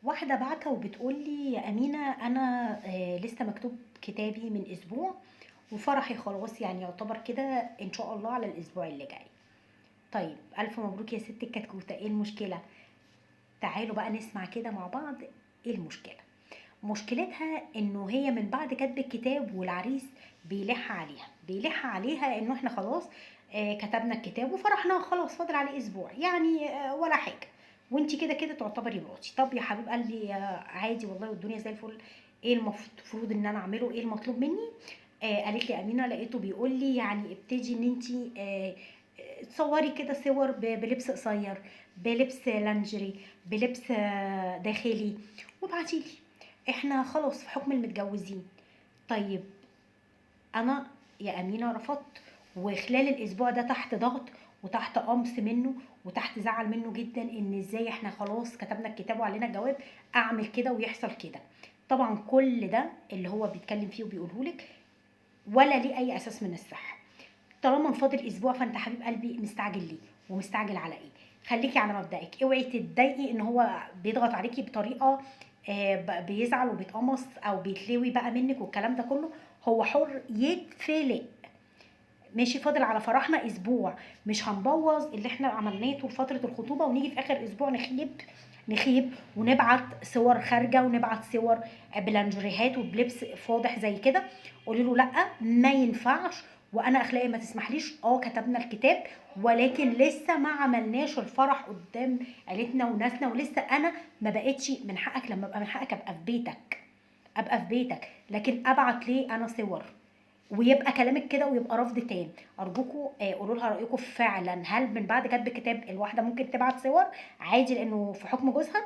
واحدة باعتة وبتقول لي يا أمينة أنا لسه مكتوب كتابي من أسبوع، وفرحي خلاص يعني يعتبر كده إن شاء الله على الأسبوع اللي جاي. طيب ألف مبروك يا ست الكتكوتة، إيه المشكلة؟ تعالوا بقى نسمع كده مع بعض. إيه المشكلة؟ مشكلتها إنه هي من بعد كتب الكتاب والعريس بيلح عليها إنه إحنا خلاص كتبنا الكتاب وفرحنا خلاص فاضل عليه أسبوع يعني ولا حاجة، وانتي كده كده تعتبري مراتي. طب يا حبيب قلبي عادي والله والدنيا زي الفل. ايه المفروض ان انا اعمله؟ ايه المطلوب مني؟ قالت لي امينه لقيته بيقول لي يعني ابتدي ان انتي تصوري كده صور بلبس قصير، بلبس لانجري، بلبس داخلي، وابعتيلي. احنا خلاص في حكم المتجوزين. طيب انا يا امينه رفضت، وخلال الاسبوع ده تحت ضغط وتحت قمص منه وتحت زعل منه جدا ان ازاي احنا خلاص كتبنا الكتاب وعلينا الجواب اعمل كده ويحصل كده. طبعا كل ده اللي هو بيتكلم فيه وبيقوله لك ولا ليه اي اساس من الصحه. طالما فاضل اسبوع فانت حبيب قلبي مستعجل ليه؟ ومستعجل على ايه؟ خليكي على مبدأك، اوعي تتضايقي ان هو بيضغط عليكي بطريقه بيزعل وبيتقمص او بيتلوي بقى منك والكلام ده كله. هو حر يتفلق. ماشي، فاضل على فرحنا اسبوع، مش هنبوظ اللي احنا عملناه طول فتره الخطوبه ونيجي في اخر اسبوع نخيب ونبعت صور خارجه ونبعت صور بلانجريهات وبلبس فاضح زي كده. قولي له لا، ما ينفعش، وانا اخلاقي ما تسمحليش. كتبنا الكتاب ولكن لسه ما عملناش الفرح قدام عيلتنا وناسنا، ولسه انا ما بقتش من حقك. لما ابقى من حقك ابقى في بيتك، لكن ابعت ليه انا صور؟ ويبقى كلامك كده ويبقى رفض تام. ارجوكوا قولوا لها رايكم فعلا، هل من بعد كتب الكتاب الواحده ممكن تبعت صور عادي لانه في حكم جوزها؟